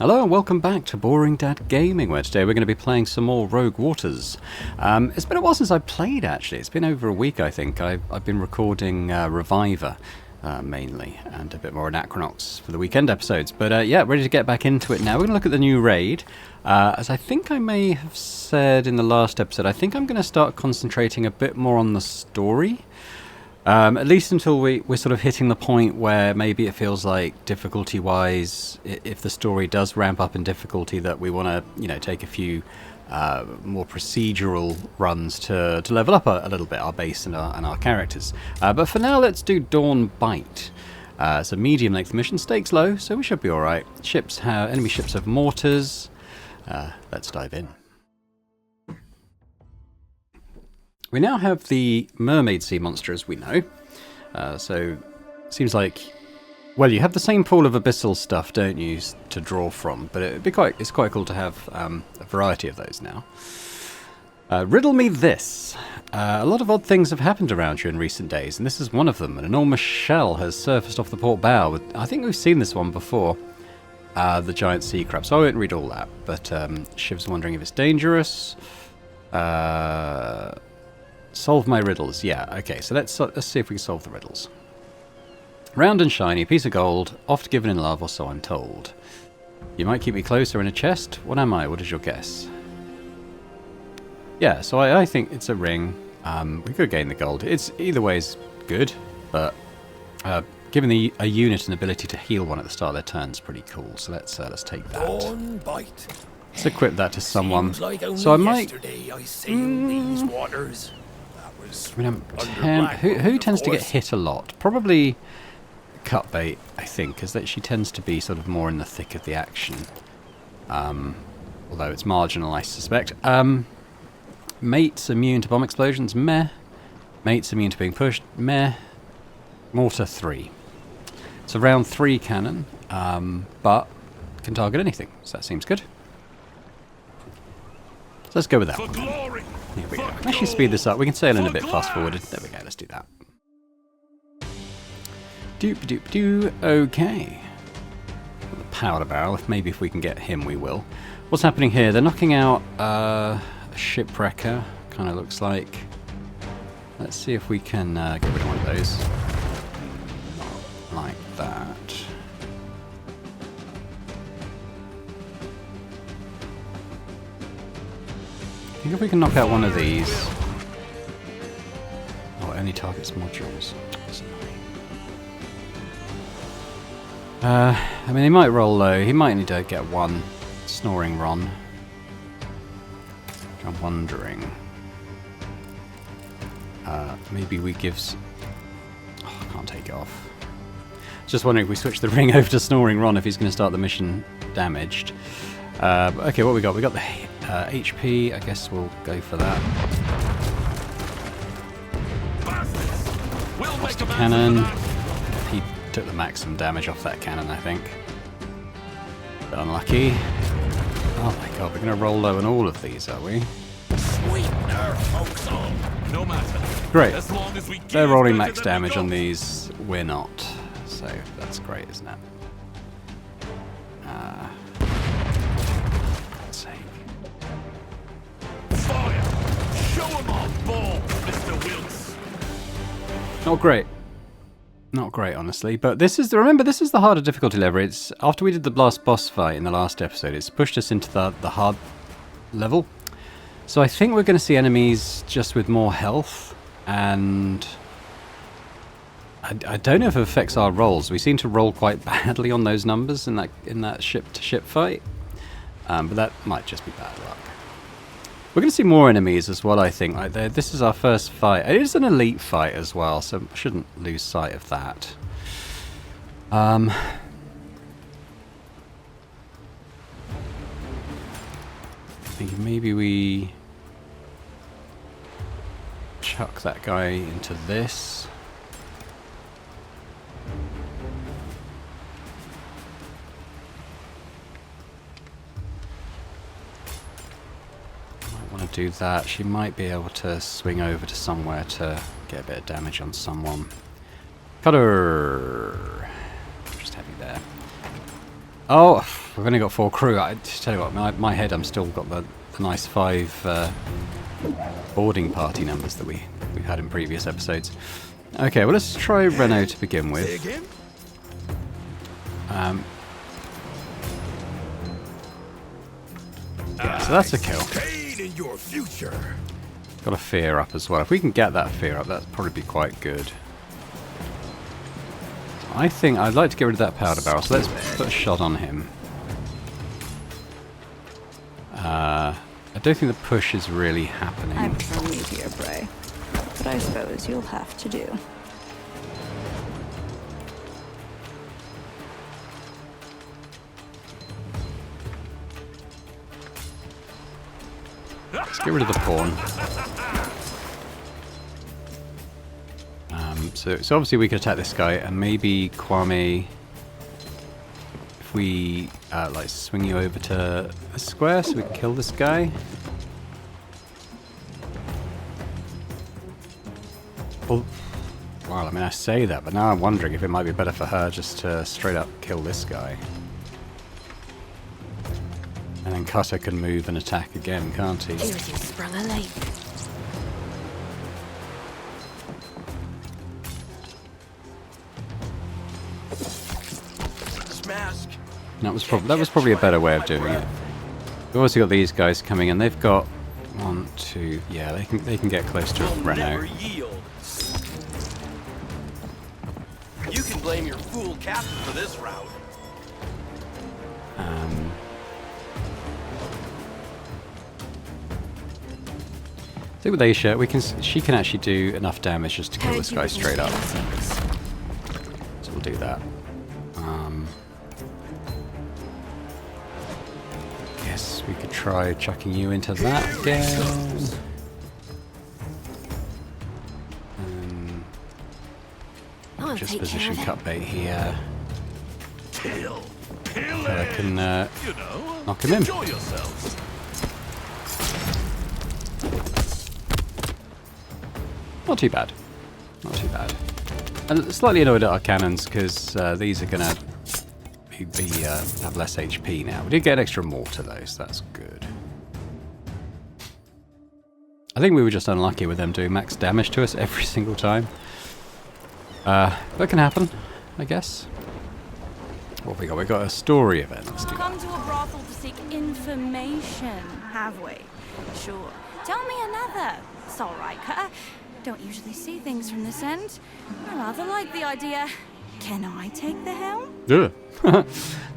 Hello and welcome back to Boring Dad Gaming, where today we're going to be playing some more Rogue Waters. It's been a while since I played, actually. It's been over a week, I think. I've been recording Reviver, mainly, and a bit more Anachronox for the weekend episodes. But yeah, ready to get back into it now. We're going to look at the new raid. As I think I may have said in the last episode, I think I'm going to start concentrating a bit more on the story. At least until we're sort of hitting the point where maybe it feels like difficulty-wise, if the story does ramp up in difficulty, that we want to, take a few more procedural runs to level up a little bit our base and our characters. But for now, let's do Dawn Bite. It's a medium-length mission, stakes low, so we should be all right. Enemy ships have mortars. Let's dive in. We now have the mermaid sea monster, as we know. So, seems like, well, you have the same pool of abyssal stuff, don't you, to draw from? But it's quite cool to have a variety of those now. Riddle me this. A lot of odd things have happened around you in recent days, and this is one of them. An enormous shell has surfaced off the port bow. I think we've seen this one before. The giant sea crab. So I won't read all that. But Shiv's wondering if it's dangerous. Solve my riddles. Yeah, okay, so let's see if we can solve the riddles. Round and shiny, piece of gold, oft given in love, or so I'm told. You might keep me close or in a chest. What am I? What is your guess? Yeah, so I think it's a ring. We could gain the gold. It's either way is good, but giving a unit an ability to heal one at the start of their turn is pretty cool. So let's take that. Dawn Bite. Let's equip that to someone. Like so I might. I sailed these waters. Who tends to get hit a lot? Probably Cutbait, I think, because she tends to be sort of more in the thick of the action. Although it's marginal, I suspect. Mate's immune to bomb explosions, meh. Mate's immune to being pushed, meh. Mortar 3. It's a round 3 cannon, but can target anything, so that seems good. So let's go with that one. Here we go. Actually speed this up. We can sail in a bit fast forwarded. There we go. Let's do that. Doop-doop-doo. Okay. The powder barrel. Maybe if we can get him, we will. What's happening here? They're knocking out a shipwrecker. Kind of looks like. Let's see if we can get rid of one of those. Like that. I think if we can knock out one of these. Oh, it only targets modules. That's annoying. I mean, he might roll low. He might need to get one snoring run. I'm wondering. Maybe we give. Oh, I can't take it off. Just wondering if we switch the ring over to snoring Ron if he's going to start the mission damaged. Okay, what we got? We got the HP. I guess we'll go for that. Lost a cannon. He took the maximum damage off that cannon, I think. Unlucky. Oh my god, we're going to roll low on all of these, are we? No matter. Great. As long as we They're rolling max damage on these. We're not. So that's great, isn't it? Let's see. Fire! Show 'em on ball, Mr. Wilkes. Not great. Not great, honestly. But remember, this is the harder difficulty level. It's after we did the last boss fight in the last episode, it's pushed us into the hard level. So I think we're going to see enemies just with more health, and I don't know if it affects our rolls. We seem to roll quite badly on those numbers in that ship-to-ship fight, but that might just be bad luck. We're going to see more enemies as well, I think. This is our first fight. It is an elite fight as well, so I shouldn't lose sight of that. I think maybe we chuck that guy into this. Want to do that. She might be able to swing over to somewhere to get a bit of damage on someone. Cutter! Just heavy there. Oh, we've only got 4 crew. I tell you what, my head, I'm still got the nice 5 boarding party numbers that we've had in previous episodes. Okay, well let's try Renault to begin with. Say again? Yeah, so that's a kill. Pain in your future. Got a fear up as well. If we can get that fear up, that'd probably be quite good. I think I'd like to get rid of that powder barrel, so let's put a shot on him. I don't think the push is really happening. I prefer meteor prey, but I suppose you'll have to do. Let's get rid of the pawn. So obviously we could attack this guy, and maybe Kwame, if we like swing you over to a square so we can kill this guy. Well, I mean I say that, but now I'm wondering if it might be better for her just to straight up kill this guy. And then Cutter can move and attack again, can't he? Here's your sprung a lake. Smash. That was probably a better way of doing it. We've also got these guys coming in. They've got 1, 2. Yeah, they can get close to Will Renault. never yield. You can blame your fool captain for this route. I think with Aisha, she can actually do enough damage just to kill this guy straight up. So we'll do that. Yes, we could try chucking you into that again. Just position cut bait here. Kill. So I can You know, knock him in. enjoy yourselves. Not too bad. Not too bad. And slightly annoyed at our cannons because these are going to have less HP now. We did get an extra mortar though, so that's good. I think we were just unlucky with them doing max damage to us every single time. That can happen, I guess. What have we got? We got a story event. Let's do that. Come to a brothel to seek information, have we? Sure. Tell me another. It's all right, Cutter. Don't usually see things from this end. I rather like the idea. Can I take the helm? Ugh.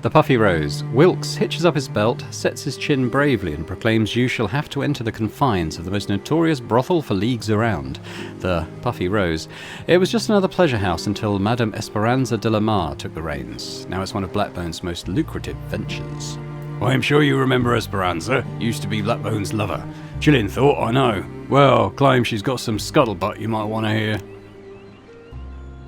The Puffy Rose. Wilkes hitches up his belt, sets his chin bravely, and proclaims you shall have to enter the confines of the most notorious brothel for leagues around, the Puffy Rose. It was just another pleasure house until Madame Esperanza de la Mar took the reins. Now it's one of Blackbone's most lucrative ventures. I'm sure you remember Esperanza. Used to be Blackbone's lover. Chilling thought, I know. Well, claims she's got some scuttlebutt you might want to hear.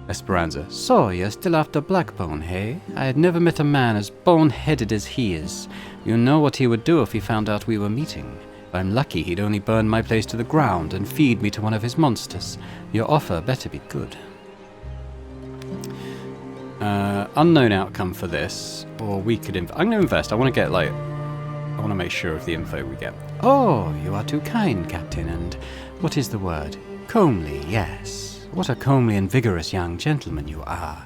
Esperanza. So, you're still after Blackbone, hey? I had never met a man as bone-headed as he is. You know what he would do if he found out we were meeting. If I'm lucky, he'd only burn my place to the ground and feed me to one of his monsters. Your offer better be good. Unknown outcome for this, or we could I'm going to invest. I want to get, I want to make sure of the info we get. Oh, you are too kind, Captain, and what is the word? Comely, yes. What a comely and vigorous young gentleman you are.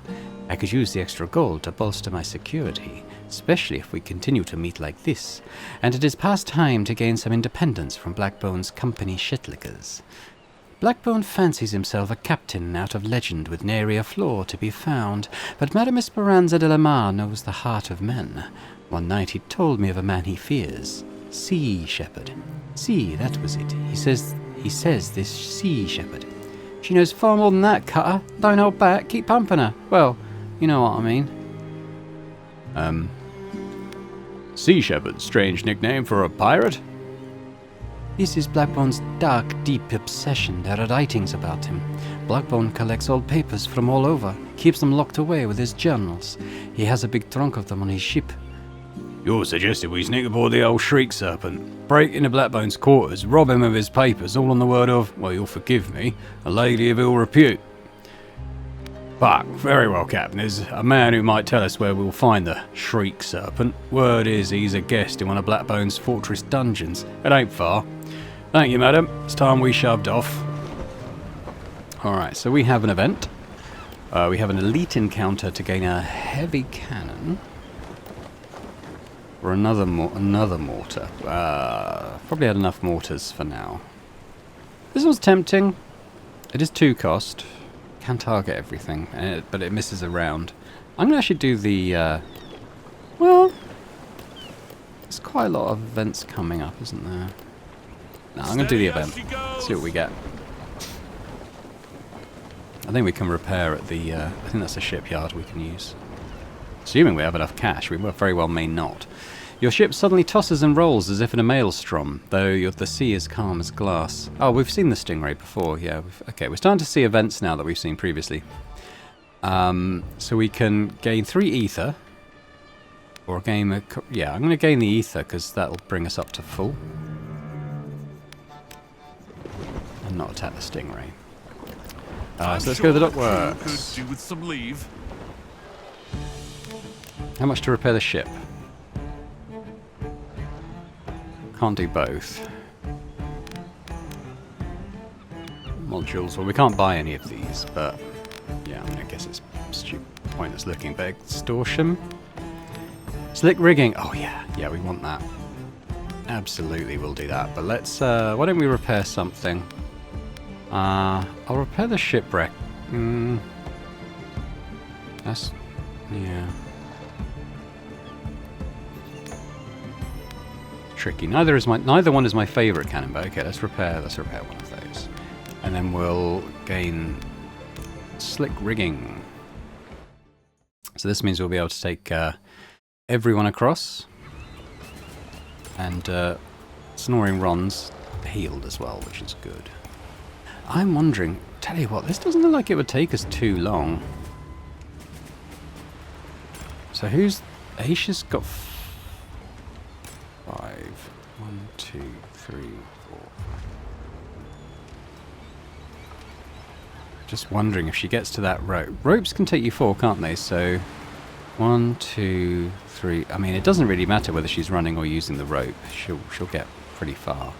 I could use the extra gold to bolster my security, especially if we continue to meet like this, and it is past time to gain some independence from Blackbone's company shitlickers. Blackbone fancies himself a captain out of legend with nary a flaw to be found, but Madame Esperanza de la Mar knows the heart of men. One night he told me of a man he fears. Sea Shepherd. See, that was it. He says this Sea Shepherd. She knows far more than that, Cutter. Don't hold back, keep pumping her. Well, you know what I mean. Sea Shepherd, strange nickname for a pirate. This is Blackbone's dark, deep obsession. There are writings about him. Blackbone collects old papers from all over, keeps them locked away with his journals. He has a big trunk of them on his ship. You're suggesting we sneak aboard the old Shriek Serpent, break into Blackbone's quarters, rob him of his papers, all on the word of, well, you'll forgive me, a lady of ill repute. Fuck, very well, Captain. There's a man who might tell us where we'll find the Shriek Serpent. Word is he's a guest in one of Blackbone's fortress dungeons. It ain't far. Thank you, madam. It's time we shoved off. Alright, so we have an event. We have an elite encounter to gain a heavy cannon. Or another mortar. Probably had enough mortars for now. This one's tempting. It is 2 cost. Can target everything, but it misses around. I'm going to actually do the... well, there's quite a lot of events coming up, isn't there? No, I'm going to do the event. See what we get. I think we can repair at the... I think that's a shipyard we can use. Assuming we have enough cash, we very well may not. Your ship suddenly tosses and rolls as if in a maelstrom, though the sea is calm as glass. Oh, we've seen the Stingray before, yeah. Okay, we're starting to see events now that we've seen previously. So we can gain 3 ether. Or gain yeah, I'm going to gain the ether because that'll bring us up to full. And not attack the Stingray. So let's go to the dockworks. Could do with some leave. How much to repair the ship? Can't do both. Modules. Well, we can't buy any of these, but yeah, I guess it's stupid, pointless looking. But extortion, slick rigging. Oh yeah, yeah, we want that. Absolutely, we'll do that. But let's. Why don't we repair something? I'll repair the shipwreck. That's yeah. Tricky. Neither one is my favourite cannon, but okay, let's repair one of those. And then we'll gain slick rigging. So this means we'll be able to take everyone across. And Snoring Ron's healed as well, which is good. I'm wondering, tell you what, this doesn't look like it would take us too long. So Aisha's got 5. 1, 2, 3, 4. Just wondering if she gets to that rope. Ropes can take you 4, can't they? So 1, 2, 3. I mean, it doesn't really matter whether she's running or using the rope. She'll get pretty far.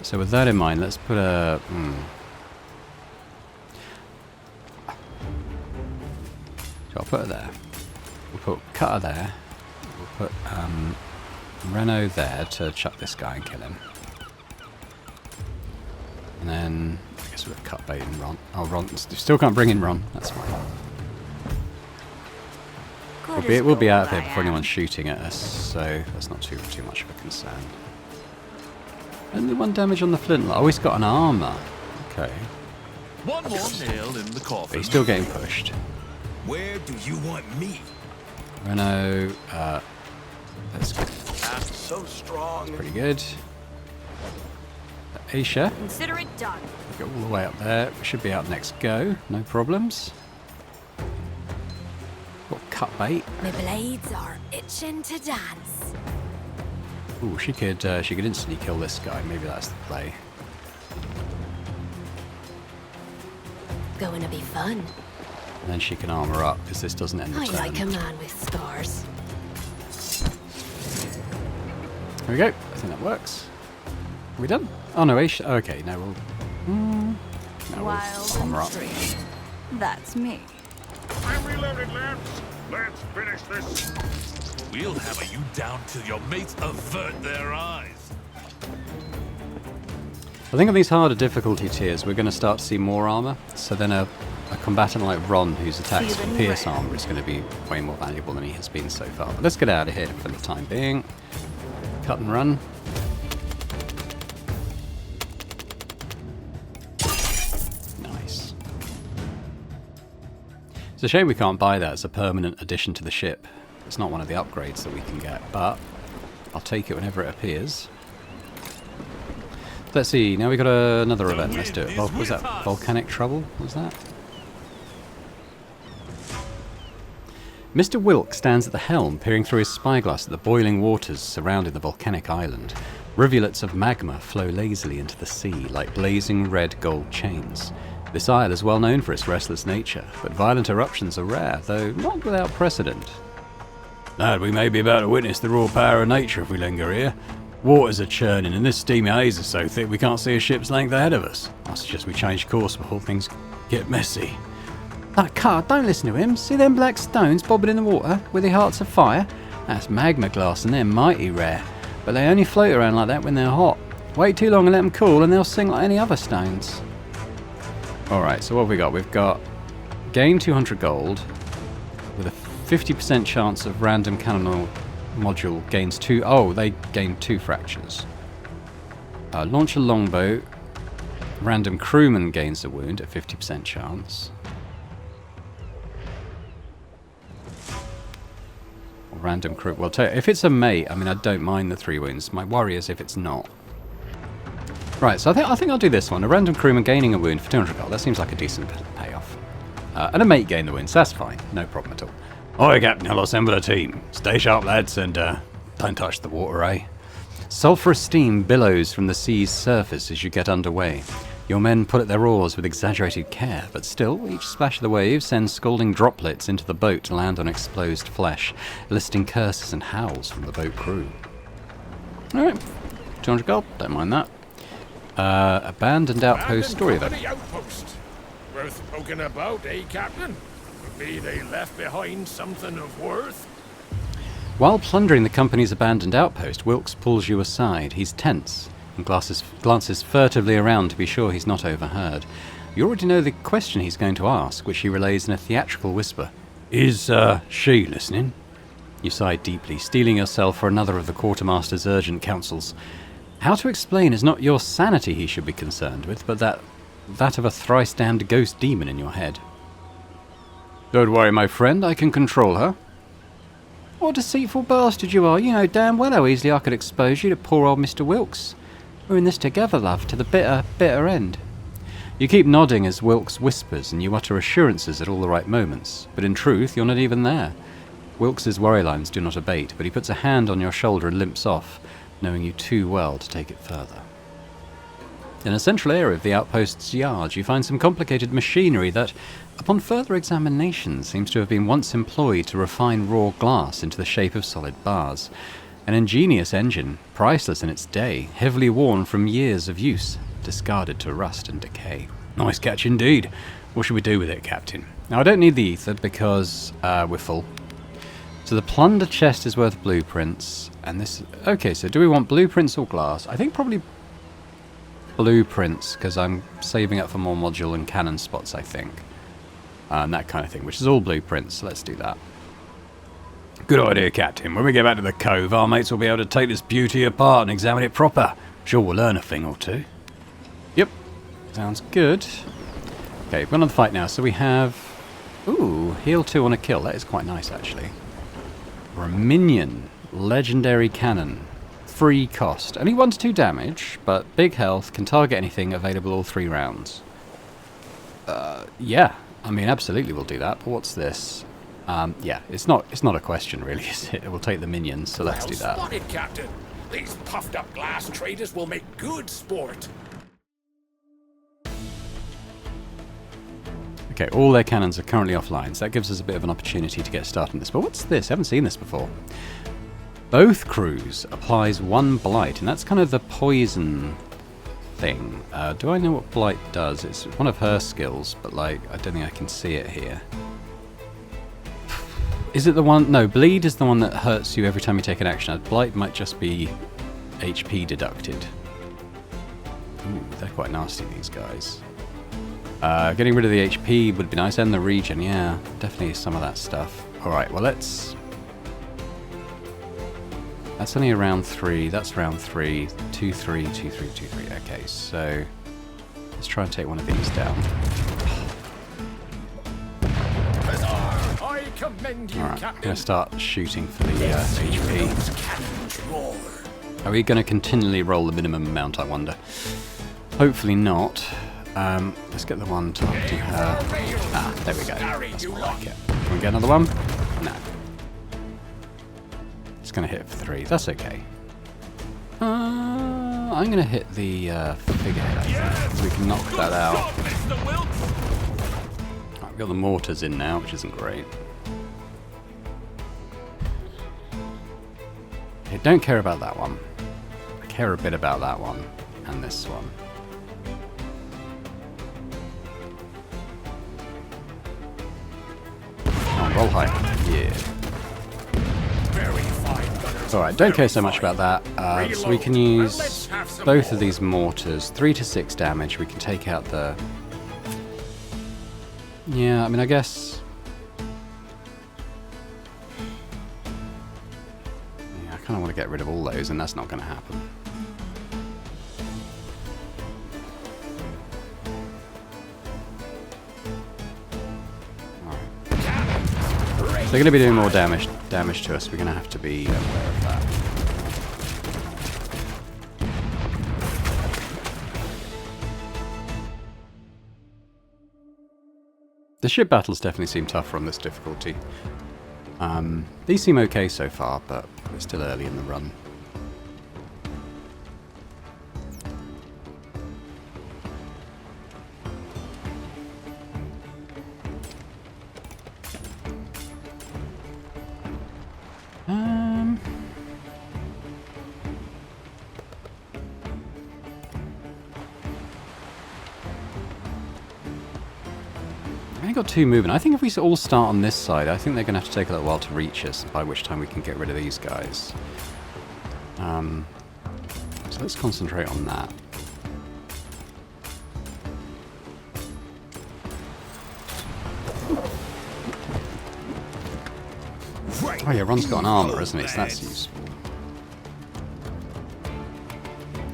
So with that in mind, let's put a. So I'll put her there. We'll put Cutter there. We'll put Renault there to chuck this guy and kill him. And then I guess we'll cut bait and Ron. Oh, Ron still can't bring in Ron. That's fine. We'll be out of here before anyone's shooting at us, so that's not too much of a concern. Only 1 damage on the flintlock. Oh, he's got an armor. Okay. One more nail in the coffin. But he's still getting pushed. Where do you want me? Renault, that's good. I'm so strong. Pretty good. Aisha, Consider it done. go all the way up there. We should be out next go. No problems. Got cut bait. The blades are itching to dance. Ooh, she could instantly kill this guy. Maybe that's the play. Going to be fun. And then she can armor up because this doesn't end the I turn. like a man with scars. There we go. I think that works. Are we done? Oh no, Aisha. Okay, now we'll. No, Wild we'll armor and up. free. That's me. I'm reloaded, Lamps. Let's finish this. We'll hammer you down till your mates avert their eyes. I think on these harder difficulty tiers, we're going to start to see more armor. So then a combatant like Ron, whose attacks for pierce armor, is going to be way more valuable than he has been so far. But let's get out of here for the time being. Cut and run. Nice. It's a shame we can't buy that as a permanent addition to the ship. It's not one of the upgrades that we can get, but I'll take it whenever it appears. Let's see, now we got another event. Let's do it. Was that Volcanic Trouble? Was that? Mr. Wilk stands at the helm, peering through his spyglass at the boiling waters surrounding the volcanic island. Rivulets of magma flow lazily into the sea like blazing red gold chains. This isle is well known for its restless nature, but violent eruptions are rare, though not without precedent. Lad, we may be about to witness the raw power of nature if we linger here. Waters are churning, and this steamy haze is so thick we can't see a ship's length ahead of us. I suggest we change course before things get messy. That car, don't listen to him. See them black stones bobbing in the water with their hearts of fire? That's magma glass and they're mighty rare. But they only float around like that when they're hot. Wait too long and let them cool and they'll sing like any other stones. Alright, so what have we got? We've got gain 200 gold with a 50% chance of random cannon module gains 2... Oh, they gain 2 fractures. Launch a longbow. Random crewman gains a wound at 50% chance. Or random crew... Well, if it's a mate, I mean, I don't mind the 3 wounds. My worry is if it's not. Right, so I think I'll do this one. A random crewman gaining a wound for 200 gold. That seems like a decent payoff. And a mate gain the wounds. That's fine. No problem at all. Oi, Captain, I'll assemble a team. Stay sharp, lads, and don't touch the water, eh? Sulphurous steam billows from the sea's surface as you get underway. Your men pull at their oars with exaggerated care, but still, each splash of the waves sends scalding droplets into the boat to land on exposed flesh, eliciting curses and howls from the boat crew. Alright, 200 gold, don't mind that. Abandoned outpost story then. Outpost. Worth poking about, eh, Captain? Maybe they left behind something of worth? While plundering the company's abandoned outpost, Wilkes pulls you aside. He's tense and glances furtively around to be sure he's not overheard. You already know the question he's going to ask, which he relays in a theatrical whisper. Is, she listening? You sigh deeply, steeling yourself for another of the quartermaster's urgent counsels. How to explain is not your sanity he should be concerned with, but that of a thrice-damned ghost demon in your head. Don't worry, my friend, I can control her. What a deceitful bastard you are. You know damn well how easily I could expose you to poor old Mr. Wilkes. We're in this together, love, to the bitter, bitter end. You keep nodding as Wilkes whispers, and you utter assurances at all the right moments, but in truth, you're not even there. Wilkes's worry lines do not abate, but he puts a hand on your shoulder and limps off, knowing you too well to take it further. In a central area of the outpost's yard, you find some complicated machinery that, upon further examination, seems to have been once employed to refine raw glass into the shape of solid bars. An ingenious engine, priceless in its day, heavily worn from years of use, discarded to rust and decay. Nice catch indeed. What should we do with it, Captain? Now, I don't need the ether because we're full. So the plunder chest is worth blueprints, and this... Okay, so do we want blueprints or glass? I think probably blueprints, because I'm saving up for more module and cannon spots, I think. And that kind of thing, which is all blueprints, so let's do that. Good idea, Captain. When we get back to the cove, our mates will be able to take this beauty apart and examine it proper. Sure we'll learn a thing or two. Yep, sounds good. Okay, we're on the fight now, so we have... Ooh, heal 2 on a kill. That is quite nice, actually. Or a minion. Legendary cannon. Free cost. Only 1 to 2 damage, but big health, can target anything, available all 3 rounds. Yeah. I mean, absolutely we'll do that, but what's this? Yeah, it's not a question, really, is it? It will take the minions, so let's do that. Well spotted, Captain. These puffed-up glass traders will make good sport. Okay, all their cannons are currently offline, so that gives us a bit of an opportunity to get started on this. But what's this? I haven't seen this before. Both crews applies 1 blight, and that's kind of the poison thing. Do I know what blight does? It's one of her skills, but like, I don't think I can see it here. Is it the one? No, bleed is the one that hurts you every time you take an action. Blight might just be HP deducted. Ooh, they're quite nasty, these guys. Getting rid of the HP would be nice, and the regen, yeah, definitely some of that stuff. Alright, well let's... That's only round 3, that's round 3, 2, 3, 2, 3, 2, 3. Okay, so let's try and take one of these down. I commend you, Alright, I'm Captain. going to start shooting for the HP. Are we going to continually roll the minimum amount, I wonder? Hopefully not. Let's get the one targeting her. Ah, there we go. That's more like it. Can we get another one? No. It's going to hit for 3. That's okay. I I'm going to hit the figurehead, I think, so we can knock that out. Stop, Mr. Wilkes! Right, we've got the mortars in now, which isn't great. I don't care about that one. I care a bit about that one and this one. Oh, roll high. Yeah. Very fine, gunners. Alright, don't care so much about that. So we can use both of these mortars. 3 to 6 damage. We can take out the... Yeah, I mean, I guess... Yeah, I kind of want to get rid of all those, and that's not going to happen. If they're going to be doing more damage to us, we're going to have to be aware of that. The ship battles definitely seem tougher on this difficulty. These seem okay so far, but we're still early in the run. I got 2 moving. I think if we all start on this side, I think they're going to have to take a little while to reach us, by which time we can get rid of these guys. So let's concentrate on that. Oh yeah, Ron's got an armor, isn't he? So that's useful.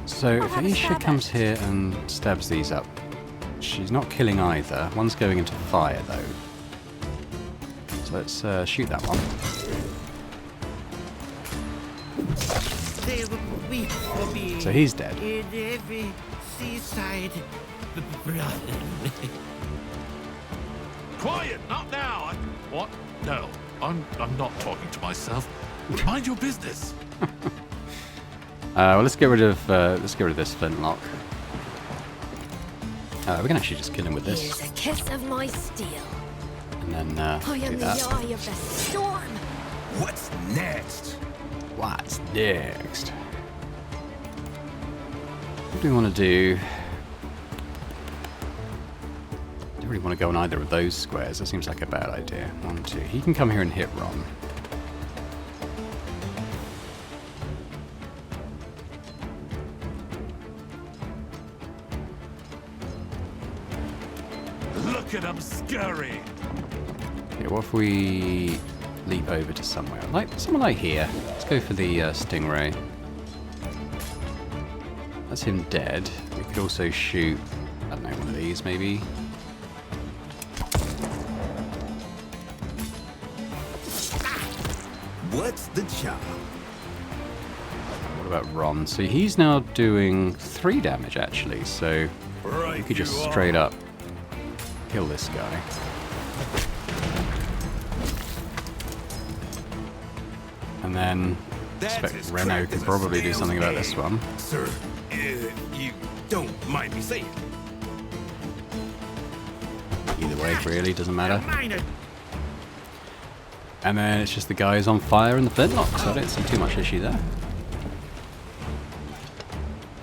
So if Aisha comes here and stabs these up, she's not killing either. One's going into fire, though. So let's shoot that one. So he's dead. Quiet, not now. What? No, I'm not talking to myself. Mind your business. Well, let's get rid of this flintlock. We can actually just kill him with this. Here's a kiss of my steel. And then I do am the that. eye of the storm. What's next? What's next? What do we want to do? I don't really want to go on either of those squares. That seems like a bad idea. 1, 2. He can come here and hit Ron. Look at him scurry. Yeah, what if we leap over to somewhere? Somewhere like here. Let's go for the stingray. That's him dead. We could also shoot, I don't know, one of these maybe. What's the job? What about Ron? So he's now doing 3 damage actually, so Right, we could just you straight are. up kill this guy. And then I That's expect as Renault cracked could as a probably do snail's something about this egg. one. Sir, you don't mind me saying. Either way, really, doesn't matter. And then it's just the guy who's on fire and the flintlock, so I don't see too much issue there.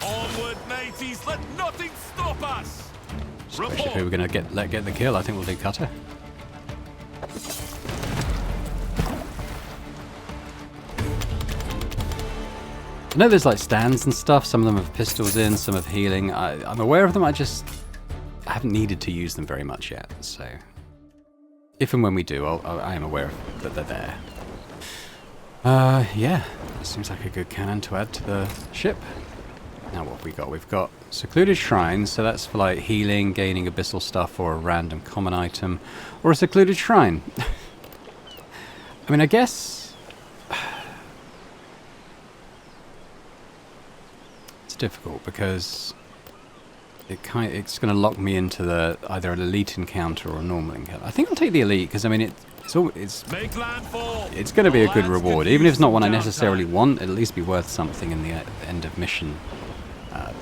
Onward, mateys. Let nothing stop us. Especially if we were going to get the kill, I think we'll do cutter. I know there's like stands and stuff, some of them have pistols in, some have healing. I'm aware of them, I haven't needed to use them very much yet, so... If and when we do, I am aware that they're there. Yeah, it seems like a good cannon to add to the ship. Now what have we got? We've got secluded shrines, so that's for like healing, gaining abyssal stuff, or a random common item, or a secluded shrine. I mean, I guess it's difficult because it's going to lock me into either an elite encounter or a normal encounter. I think I'll take the elite because I mean it's Make landfall. it's going to be a good Lads reward, could even if it's not use one I some necessarily downtime. want. It'll at least be worth something in the end of mission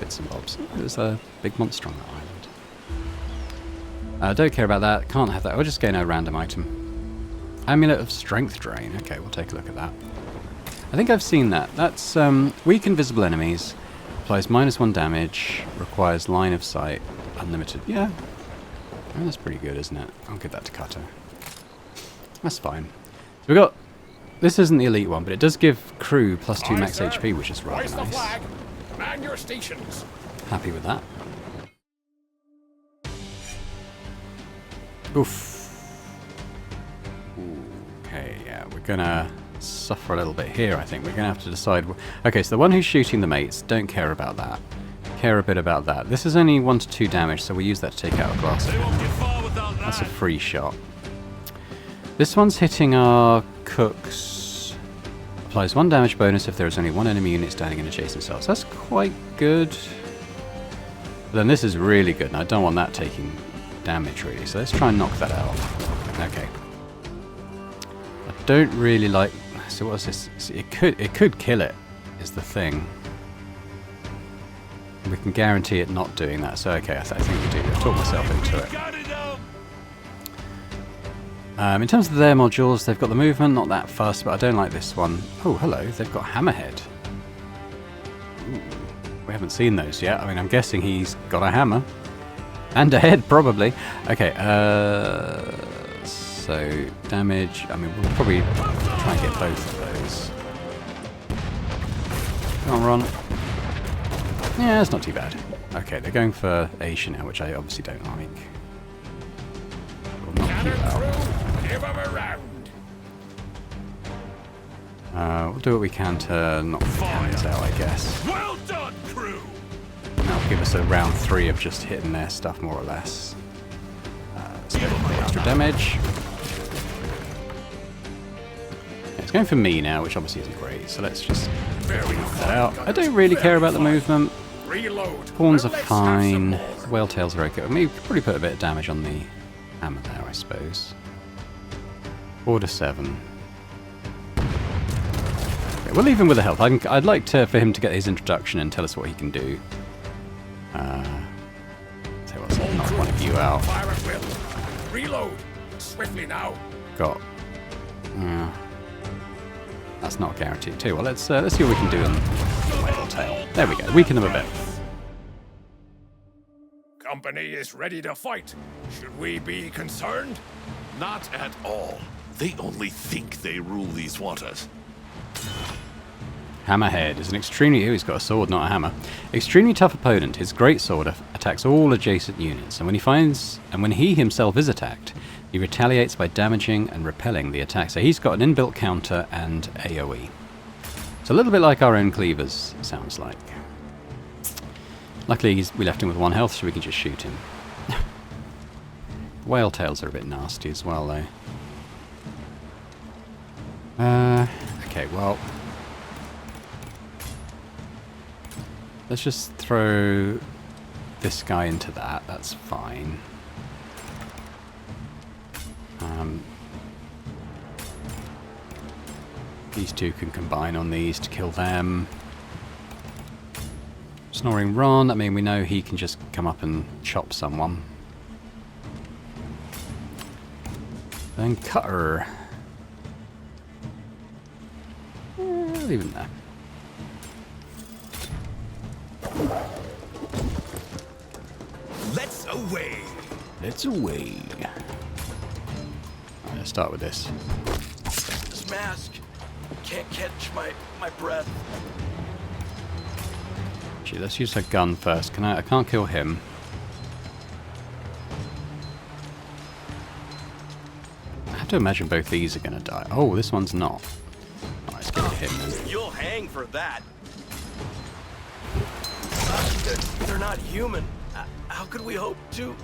bits and bobs. There's a big monster on that island. Don't care about that. Can't have that. We'll just gain a random item. Amulet of Strength Drain. Okay, we'll take a look at that. I think I've seen that. That's weak invisible enemies. Applies -1 damage. Requires line of sight. Unlimited. Yeah. Oh, that's pretty good, isn't it? I'll give that to Cutter. That's fine. So we got... This isn't the elite one, but it does give crew +2 max sir. HP, which is rather Hoist the nice. flag. Man your stations. Happy with that. Oof. Okay, yeah, we're gonna suffer a little bit here, I think. We're gonna have to decide... Okay, so the one who's shooting the mates, don't care about that. Care a bit about that. This is only 1 to 2 damage, so we use that to take out a glass. They won't get far without That's a that. free shot. This one's hitting our cooks. Applies 1 damage bonus if there is only 1 enemy unit standing in adjacent cells. That's quite good. But then this is really good, and I don't want that taking damage really. So let's try and knock that out. Okay. I don't really like. So what's this? It could kill it. Is the thing. We can guarantee it not doing that. So okay, I think we do. I've talked myself into it. Got it up. In terms of their modules, they've got the movement, not that fast, but I don't like this one. Oh, hello, they've got Hammerhead. Ooh, we haven't seen those yet. I mean, I'm guessing he's got a hammer. And a head, probably. Okay, so damage. I mean, we'll probably try and get both of those. Come on, Ron. Yeah, it's not too bad. Okay, they're going for Asia now, which I obviously don't like. We'll knock you Cannon out. crew, give 'em a round. We'll do what we can to knock the cannons out, I guess. Well done, crew. That'll give us a round 3 of just hitting their stuff, more or less. Let's go for the extra damage. Yeah, it's going for me now, which obviously isn't great, so let's just knock that out. I don't really care about the movement. Reload. Pawns are Now let's have some fine. more. Whaletails are okay. I mean, we could probably put a bit of damage on the hammer there, I suppose. 4 to 7. Okay, we'll leave him with the health. I'd like for him to get his introduction and tell us what he can do. Tell you what, so I'll knock one of you out. Fire at will. Reload. Swiftly now. Got. That's not guaranteed too. Well, let's see what we can do on Whaletail. There we go. Weaken them a bit. Company is ready to fight. Should we be concerned? Not at all. They only think they rule these waters. Hammerhead is an extremely... Oh, he's got a sword, not a hammer. Extremely tough opponent. His great sword attacks all adjacent units, and when he himself is attacked, he retaliates by damaging and repelling the attack. So he's got an inbuilt counter and AoE. It's a little bit like our own cleavers, it sounds like. Luckily, we left him with 1 health, so we can just shoot him. Whaletails are a bit nasty as well, though. Okay, well... Let's just throw this guy into that. That's fine. These two can combine on these to kill them. Snoring Ron, I mean, we know he can just come up and chop someone. Then Cutter. Leave him there. Let's away. Let's away. Let's start with this. This mask can't catch my breath. Actually, let's use her gun first. I can't kill him. I have to imagine both these are going to die. Oh, this one's not. Oh, let's get him then. You'll hang for that. They're not human. How could we hope to?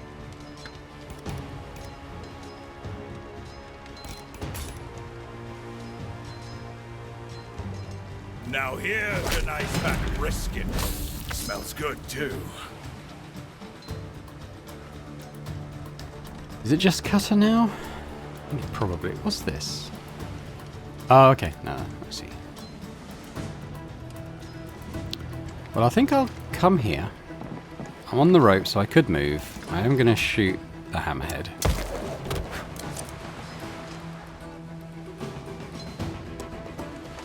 Now here's a nice fat brisket. Smells good too. Is it just Cutter now? I think probably. What's this? Oh, okay. No, I see. Well, I think I'll come here. I'm on the rope, so I could move. I am going to shoot the hammerhead.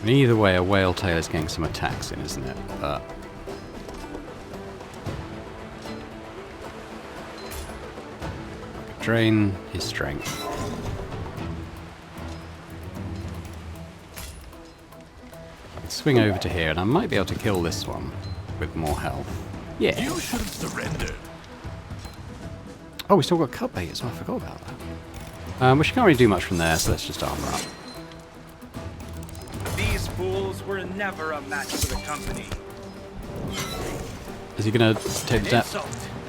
And either way, a whale tail is getting some attacks in, isn't it? But drain his strength. I can swing over to here, and I might be able to kill this one with more health. Yeah. You should have surrendered. Oh, we still got cut bait as well. I forgot about that. Which can't really do much from there, so let's just armor up. These fools were never a match for the company. Is he going to take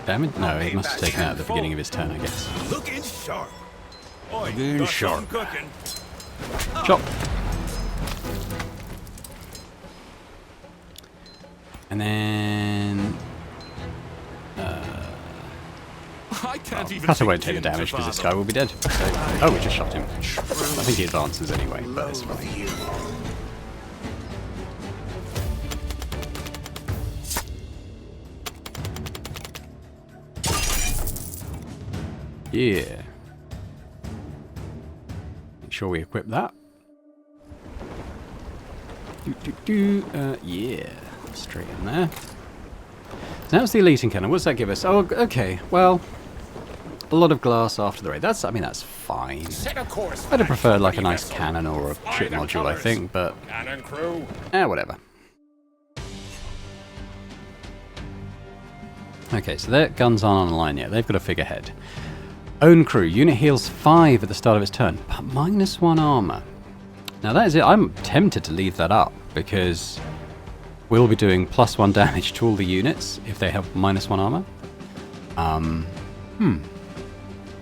damage? No, he must have taken it at the beginning of his turn, I guess. Looking sharp. Oi, Looking got sharp. something cooking. Chop! And then... I can't even Cutter won't take the begin to damage because this fathom. guy will be dead. So, oh, we just shot him. I think he advances anyway, but it's fine. Yeah. Make sure we equip that. Yeah. Straight in there. So that's the Elite Cannon. What does that give us? Oh, okay. Well, a lot of glass after the raid. That's, I mean, that's fine. Set a course. I'd have preferred like a Enemy nice vessel. cannon or a Fly ship the module, I colours. think, but Cannon crew. whatever. Okay, so their guns aren't on line yet. They've got a figurehead. Own crew. Unit heals 5 at the start of its turn, but -1 armor. Now that is it. I'm tempted to leave that up because we'll be doing +1 damage to all the units if they have -1 armor.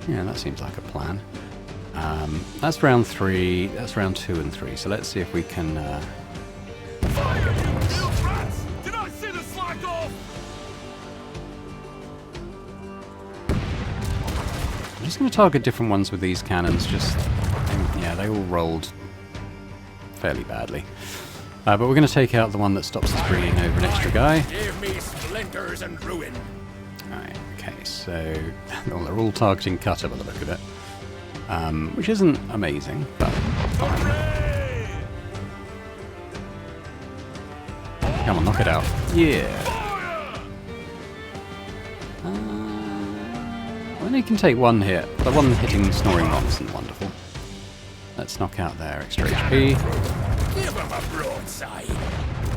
Yeah, that seems like a plan. That's round 3. That's round 2 and 3. So let's see if we can. Fire, you field rats! Did I see the slack off? I'm just going to target different ones with these cannons. Just, yeah, they all rolled fairly badly. But we're going to take out the one that stops us bringing over an extra guy. Give me splinters and ruin. Right, okay, so well, they're all targeting Cutter by the look of it. Which isn't amazing, but Hooray! come on, knock it out. Yeah. Well, he can take one hit. The one hitting Snoring Rock isn't wonderful. Let's knock out their extra HP. Give him a broadside.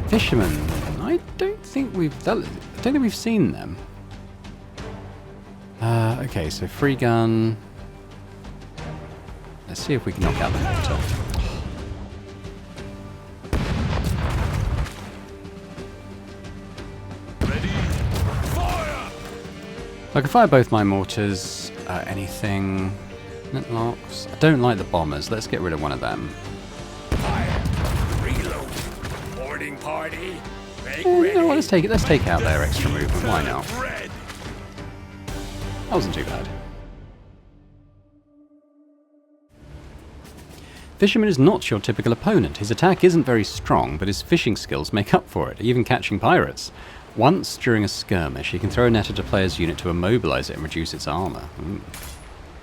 Fishermen. I don't think we've seen them. Okay, so free gun. Let's see if we can knock out the mortar. Ready? Fire! I can fire both my mortars. Anything? Locks. I don't like the bombers. Let's get rid of one of them. Fire. Reload. Boarding party. Make You ready. know what? Let's take it. Let's take out their extra movement. Why not? Red. That wasn't too bad. Fisherman is not your typical opponent. His attack isn't very strong, but his fishing skills make up for it, even catching pirates. Once, during a skirmish, he can throw a net at a player's unit to immobilize it and reduce its armor.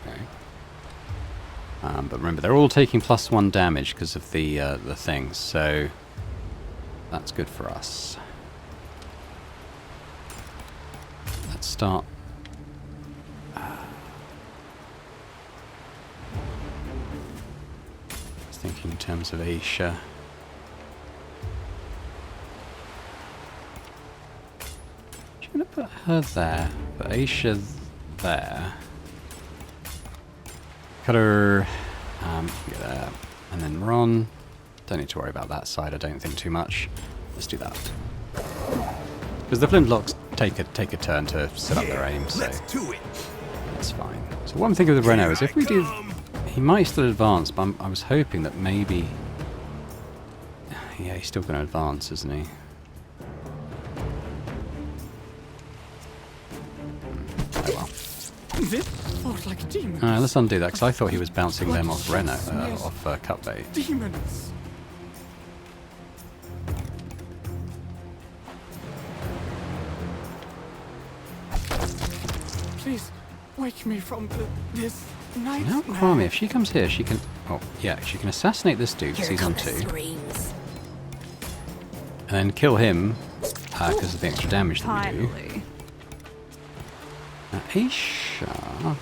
Okay. But remember, they're all taking +1 damage because of the things, so that's good for us. Let's start. Thinking in terms of Aisha. I'm going to put her there, put Aisha there. Cut her there, and then Ron. Don't need to worry about that side, I don't think too much. Let's do that. Because the flintlocks take a turn to set up their aim, so Let's do it. that's fine. So what I'm thinking with Renault is if we do... He might still advance, but I was hoping that maybe... Yeah, he's still going to advance, isn't he? Oh well. This fought like demons. Let's undo that, because I thought he was bouncing them off Renault, off Cutbait. Demons. Please, wake me from this Now, nightmare. Kwame, if she comes here, she can... Oh, yeah, she can assassinate this dude, because Here he's on come the 2. screams. And then kill him, because of the extra damage that we do. Finally. Aisha...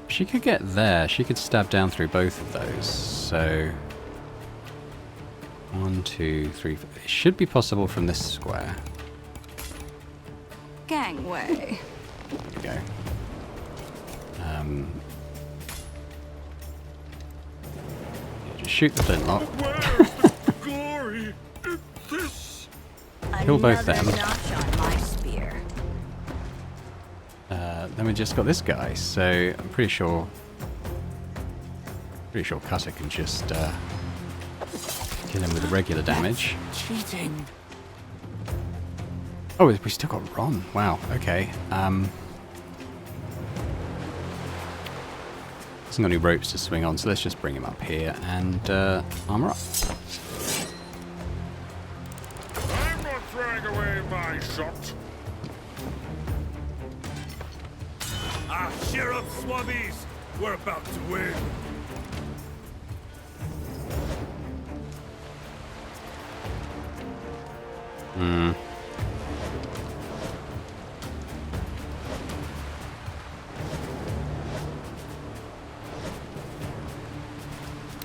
She could get there. She could stab down through both of those. So... 1, 2, 3, 4. It should be possible from this square. Gangway. There we go. Yeah, just shoot the flintlock. Where's the glory in this? Kill both them. Notch on my spear. Then we just got this guy, so I'm pretty sure Cutter can just kill him with the regular damage. Cheating. Oh, we still got Ron. Wow. Okay. Hasn't got any ropes to swing on, so let's just bring him up here and armor up. I'm not throwing away my shot. Ah, cheer up, swabbies! We're about to win.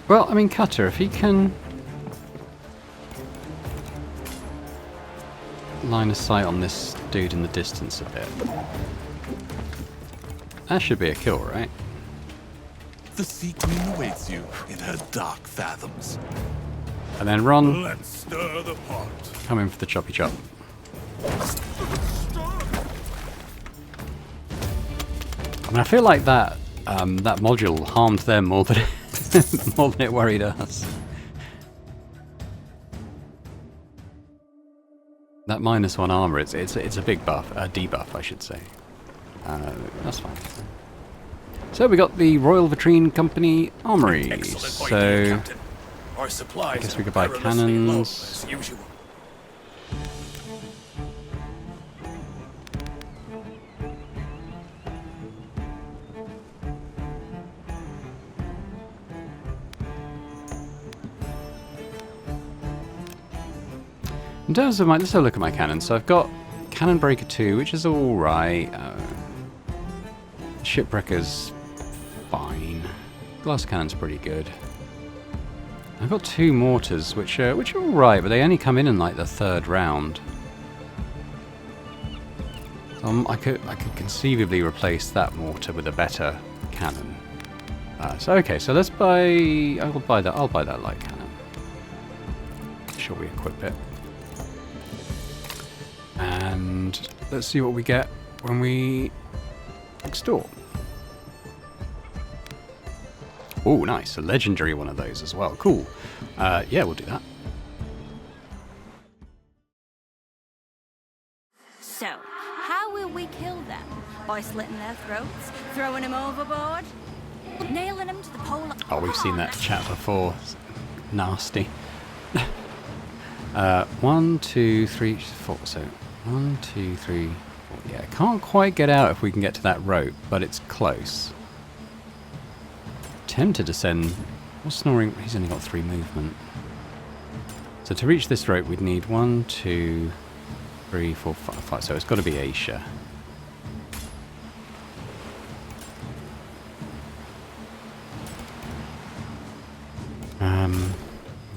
Well, I mean, Cutter, if he can line of sight on this dude in the distance a bit, that should be a kill, right? The Sea Queen awaits you in her dark fathoms. And then Ron, Let's stir the pot. come in for the choppy chop. I mean, I feel like that that module harmed them more than more than it worried us. That -1 armor, it's a big buff, a debuff, I should say. That's fine. So we got the Royal Vitrine Company Armory. Excellent So idea, Captain. Our supplies I guess we are could buy perilously low, cannons. as usual. in terms of my, let's have a look at my cannons. So I've got Cannon Breaker 2, which is alright. Shipwrecker's fine. Glass Cannon's pretty good. I've got 2 mortars, which are alright, but they only come in like the 3rd round. I could conceivably replace that mortar with a better cannon. So okay, so let's buy. I'll buy that light cannon. Shall we equip it? And let's see what we get when we extort. Oh, nice. A legendary one of those as well. Cool. Yeah, we'll do that. So, how will we kill them? By slitting their throats? Throwing them overboard? Nailing them to the pole? Oh, we've seen that chat before. It's nasty. 1, 2, 3, 4. So 1, 2, 3, 4. Yeah, can't quite get out if we can get to that rope, but it's close. Tempted to send. What's Snoring? He's only got 3 movement. So to reach this rope, we'd need 1, 2, 3, 4, 5, 5. So it's got to be Aisha.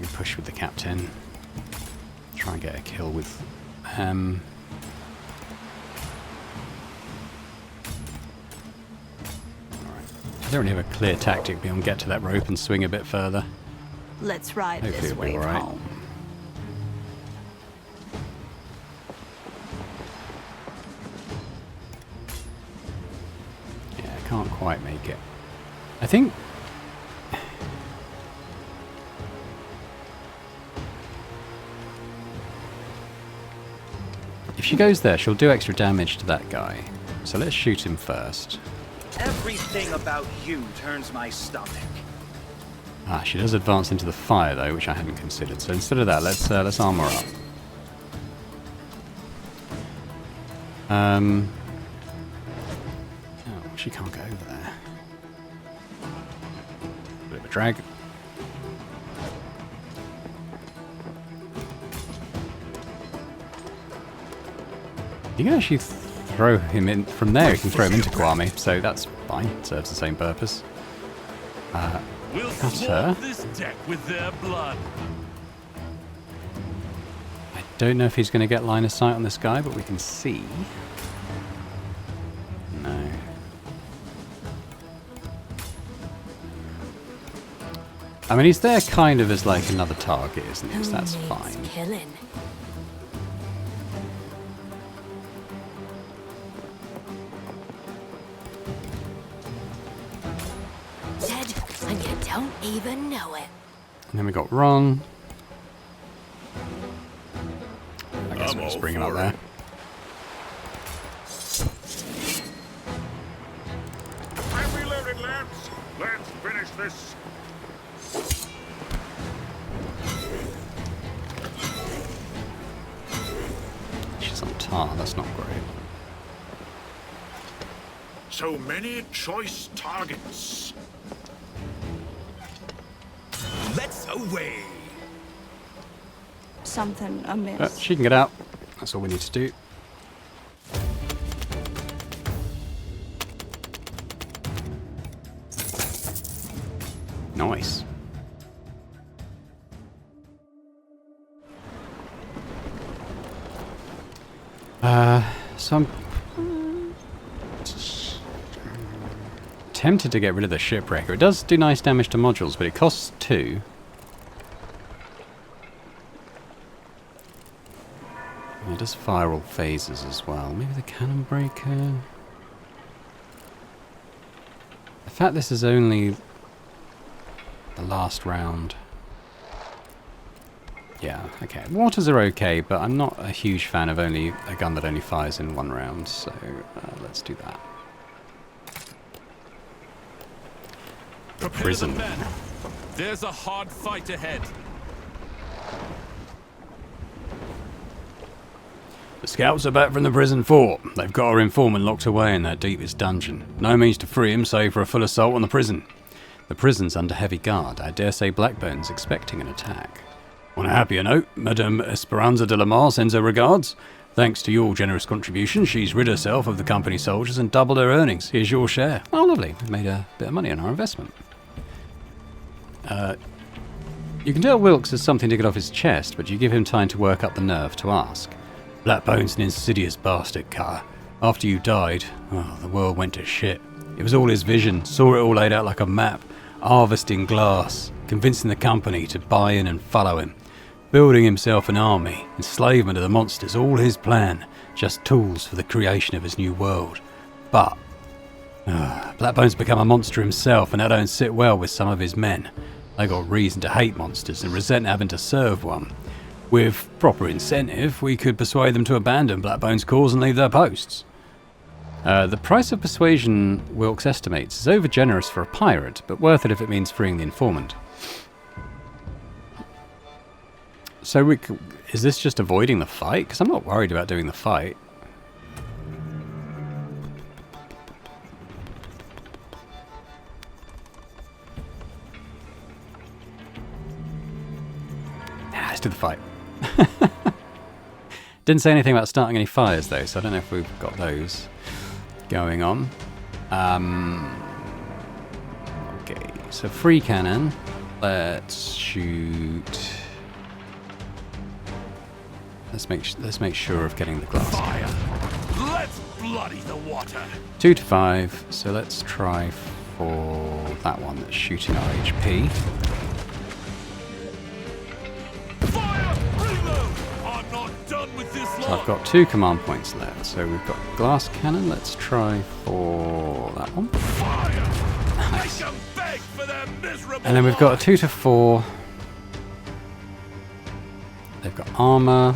We push with the captain. Try and get a kill with. I don't really have a clear tactic beyond get to that rope and swing a bit further. Let's ride Hopefully this it'll be wave alright. home. Yeah, I can't quite make it. I think. If she goes there, she'll do extra damage to that guy. So let's shoot him first. Everything about you turns my stomach. Ah, she does advance into the fire though, which I hadn't considered. So instead of that, let's armor up. Oh, she can't go over there. Bit of a drag. You can actually throw him in from there. You can throw him into Kwame, so that's fine. Serves the same purpose. We'll Cut swab her. this deck with their blood. I don't know if he's going to get line of sight on this guy, but we can see. No. I mean, he's there kind of as like another target, isn't he? So that's fine. Killing. Dead, and you don't even know it. And then we got Ron. I guess I'm we'll just all bring him up for there. I'm reloading, lads. Let's finish this. She's on tar, that's not great. So many choice targets. Let's away. Something amiss. She can get out. That's all we need to do. Nice. So I'm tempted to get rid of the shipwrecker. It does do nice damage to modules, but it costs 2. It does fire all phases as well. Maybe the cannon breaker. The fact this is only the last round. Yeah, okay. Waters are okay, but I'm not a huge fan of only a gun that only fires in 1 round, so let's do that. Prepare Prison. the men. There's a hard fight ahead. The scouts are back from the prison fort. They've got our informant locked away in their deepest dungeon. No means to free him save for a full assault on the prison. The prison's under heavy guard. I dare say Blackbone's expecting an attack. On a happier note, Madame Esperanza de la Mar sends her regards. Thanks to your generous contribution, she's rid herself of the company soldiers and doubled her earnings. Here's your share. Oh, lovely. We've made a bit of money on our investment. You can tell Wilkes has something to get off his chest, but you give him time to work up the nerve to ask. Blackbone's an insidious bastard, Carr. After you died, the world went to shit. It was all his vision, saw it all laid out like a map, harvesting glass, convincing the company to buy in and follow him. Building himself an army, enslavement of the monsters, all his plan, just tools for the creation of his new world. But Blackbone's become a monster himself, and that don't sit well with some of his men. They got reason to hate monsters and resent having to serve one. With proper incentive, we could persuade them to abandon Blackbone's cause and leave their posts. The price of persuasion, Wilkes estimates, is over-generous for a pirate, but worth it if it means freeing the informant. So is this just avoiding the fight? Because I'm not worried about doing the fight. Let's do the fight. Didn't say anything about starting any fires though, so I don't know if we've got those going on. Okay, so free cannon. Let's shoot. Let's make sure of getting the glass. Fire! Let's bloody the water! 2 to 5. So let's try for that one that's shooting our HP. Fire! Reload! I'm not done with this So long! I've got 2 command points left. So we've got glass cannon. Let's try for that one. Fire! Nice. Make 'em beg for their miserable And then we've got a 2 to 4. They've got armor,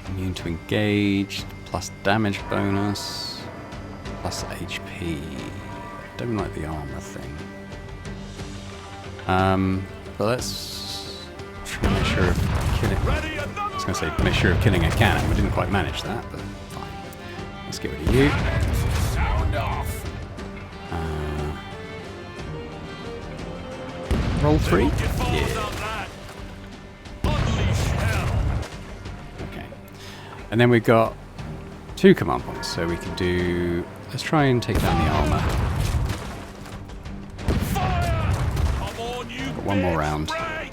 immune to engage, plus damage bonus, plus HP. Don't like the armor thing. But let's try and make sure of killing. Ready, I was going to say make sure of killing a cannon. We didn't quite manage that, but fine. Let's get rid of you. Sound off. Roll 3? Get forward Yeah. on that. Unleash hell. Okay. And then we've got 2 command points, so we can do... Let's try and take down the armor. Fire! Come on, you Got one more bitch, round. break!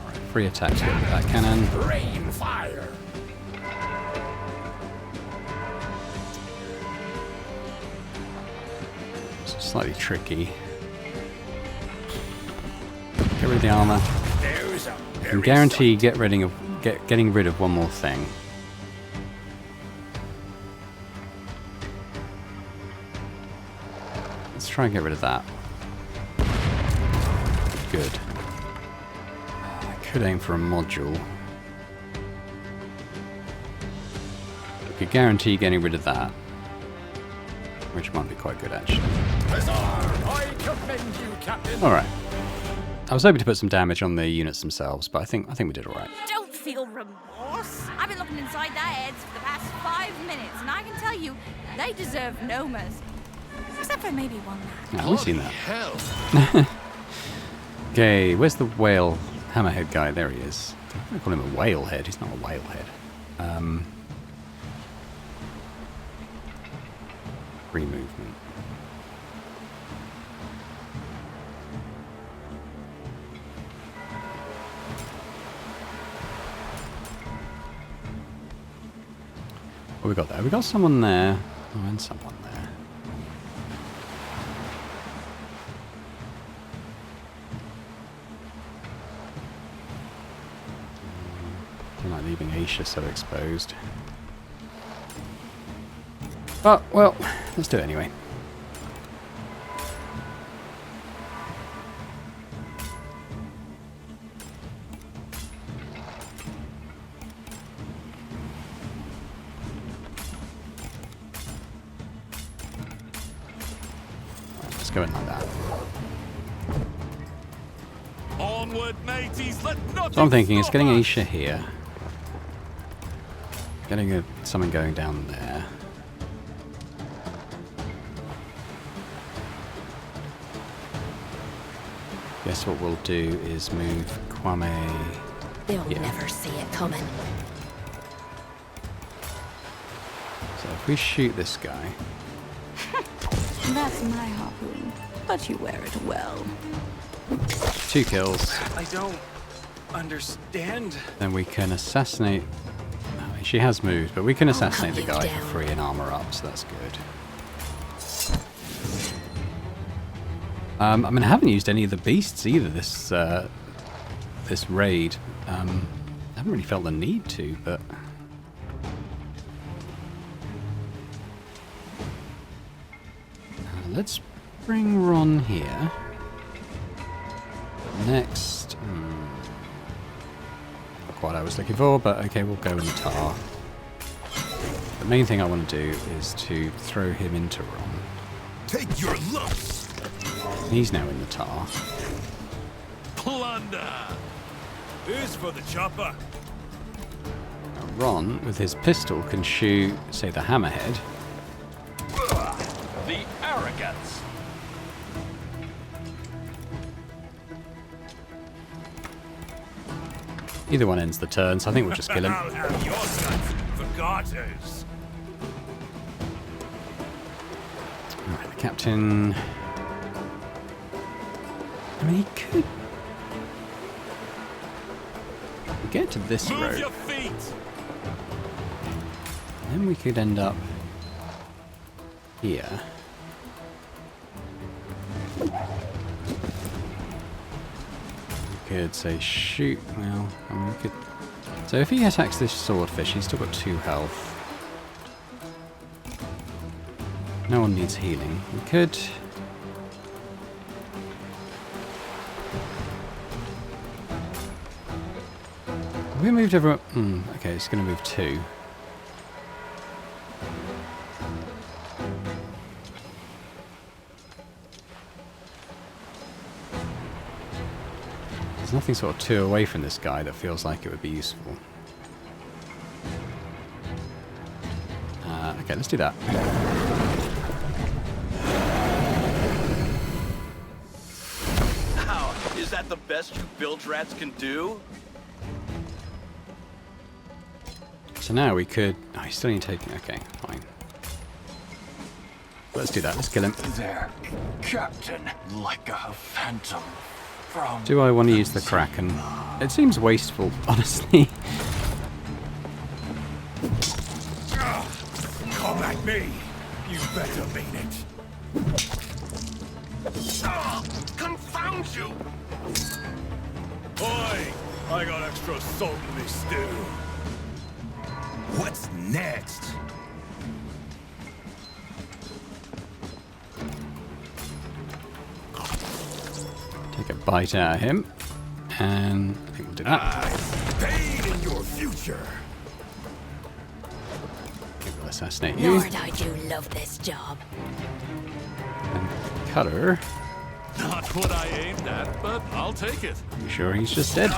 Alright, 3 attacks with that cannon. Rain fire. It's slightly tricky. Get rid of the armor. There's a I can guarantee getting rid of one more thing. Let's try and get rid of that. Good. I could aim for a module. We could guarantee getting rid of that. Which might be quite good, actually. Huzzah! I commend you, Captain. Alright. I was hoping to put some damage on the units themselves, but I think we did alright. Don't feel remorse. I've been looking inside their heads for the past 5 minutes, and I can tell you, they deserve no mercy. Except for maybe one man. Oh, we've seen that. Hell. Okay, where's the whale hammerhead guy? There he is. I'm going to call him a whale head. He's not a whale head. Free movement. What we got there? We got someone there. Oh, and someone there. Don't like leaving Aisha so exposed. But, well, let's do it anyway. Let's go in like that. Onward, mateys, let nothing So I'm thinking it's stop getting us. Aisha here. Getting someone going down there. Guess what we'll do is move Kwame. They'll Yeah. never see it coming. So if we shoot this guy, That's my harpoon, but you wear it well. 2 kills, I don't understand. then we can assassinate. Oh, she has moved, but we can assassinate the cut guy you for free and armor up, so that's good. I mean, I haven't used any of the beasts either this this raid. I haven't really felt the need to, but let's bring Ron here. Next, not quite what I was looking for, but okay, we'll go in the tar. The main thing I want to do is to throw him into Ron. Take your lumps. He's now in the tar. Plunder! Here's for the chopper. Now Ron, with his pistol, can shoot, say, the hammerhead. The arrogance! Either one ends the turn, so I think we'll just kill him. I'll have your sons for garters. Alright, the captain... I mean, he could... get to this Move road. your feet! Then we could end up here. We could say shoot. Well, I mean, we could. So if he attacks this swordfish, he's still got 2 health. No one needs healing. We could. Have we moved everyone? Okay, it's going to move 2. There's nothing sort of 2 away from this guy that feels like it would be useful. Okay, let's do that. How? Is that the best you bilge rats can do? So now we could... Oh, he's still ain't taking... Okay, fine. Let's do that. Let's kill him. There, Captain, like a phantom from... Do I want to use the Kraken? It seems wasteful, honestly. Come at me. You better mean it. Confound you! Oi! I got extra salt in this stew. What's next? Take a bite out of him. And I think we'll do that. I stayed in your future. We'll assassinate you. Lord, I do love this job. And Cutter. Not what I aimed at, but I'll take it. I'm sure he's just dead.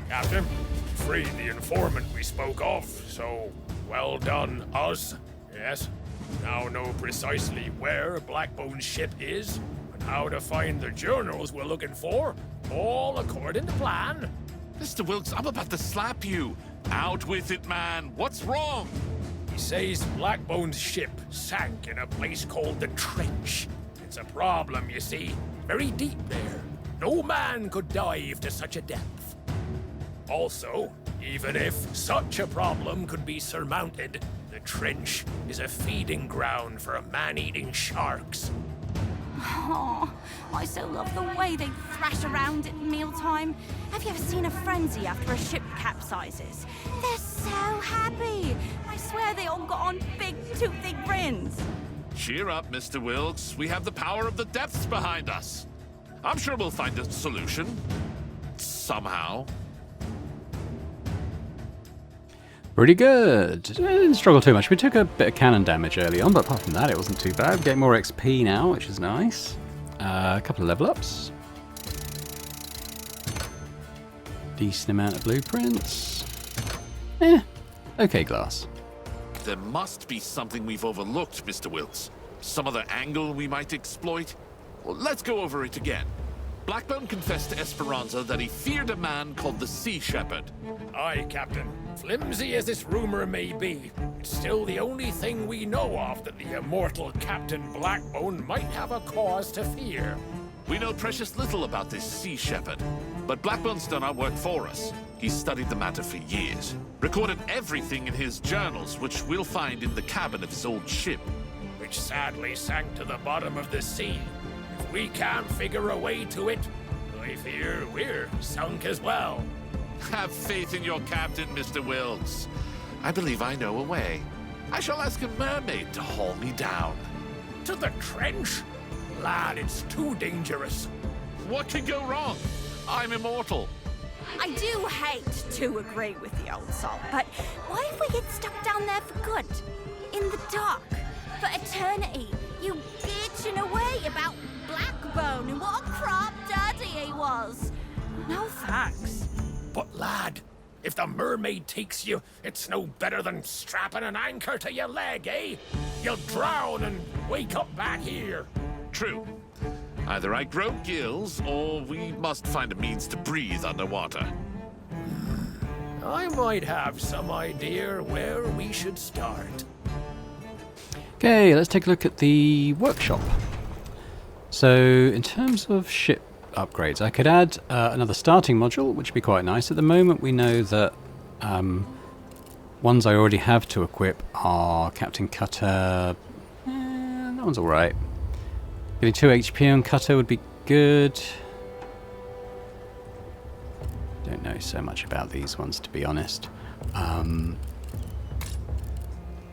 Captain, freed the informant we spoke of, so well done, us. Yes, now know precisely where Blackbone's ship is and how to find the journals we're looking for, all according to plan. Mr. Wilkes, I'm about to slap you. Out with it, man. What's wrong? He says Blackbone's ship sank in a place called the Trench. It's a problem, you see. Very deep there. No man could dive to such a depth. Also, even if such a problem could be surmounted, the Trench is a feeding ground for man-eating sharks. Oh, I so love the way they thrash around at mealtime. Have you ever seen a frenzy after a ship capsizes? They're so happy. I swear they all got on big, toothy grins. Cheer up, Mr. Wilkes. We have the power of the depths behind us. I'm sure we'll find a solution. Somehow. Pretty good. Didn't struggle too much. We took a bit of cannon damage early on, but apart from that, it wasn't too bad. Getting more XP now, which is nice. A couple of level ups. Decent amount of blueprints. Okay, glass. There must be something we've overlooked, Mr. Wilkes. Some other angle we might exploit. Well, let's go over it again. Blackbone confessed to Esperanza that he feared a man called the Sea Shepherd. Aye, Captain. Flimsy as this rumor may be, it's still the only thing we know of that the immortal Captain Blackbone might have a cause to fear. We know precious little about this Sea Shepherd, but Blackbone's done our work for us. He's studied the matter for years, recorded everything in his journals, which we'll find in the cabin of his old ship. Which sadly sank to the bottom of the sea. If we can't figure a way to it, I fear we're sunk as well. Have faith in your captain, Mr. Wilkes. I believe I know a way. I shall ask a mermaid to haul me down. To the Trench? Lad, it's too dangerous. What could go wrong? I'm immortal. I do hate to agree with the old soul, but what if we get stuck down there for good? In the dark? For eternity? You bitching away about Blackbone and what a crop daddy he was. No thanks. But lad, if the mermaid takes you, it's no better than strapping an anchor to your leg, eh? You'll drown and wake up back here. True. Either I grow gills, or we must find a means to breathe underwater. I might have some idea where we should start. Okay, let's take a look at the workshop. So, in terms of ship upgrades, I could add another starting module, which would be quite nice. At the moment, we know that ones I already have to equip are Captain Cutter. That one's alright. Getting 2 HP on Cutter would be good. Don't know so much about these ones, to be honest.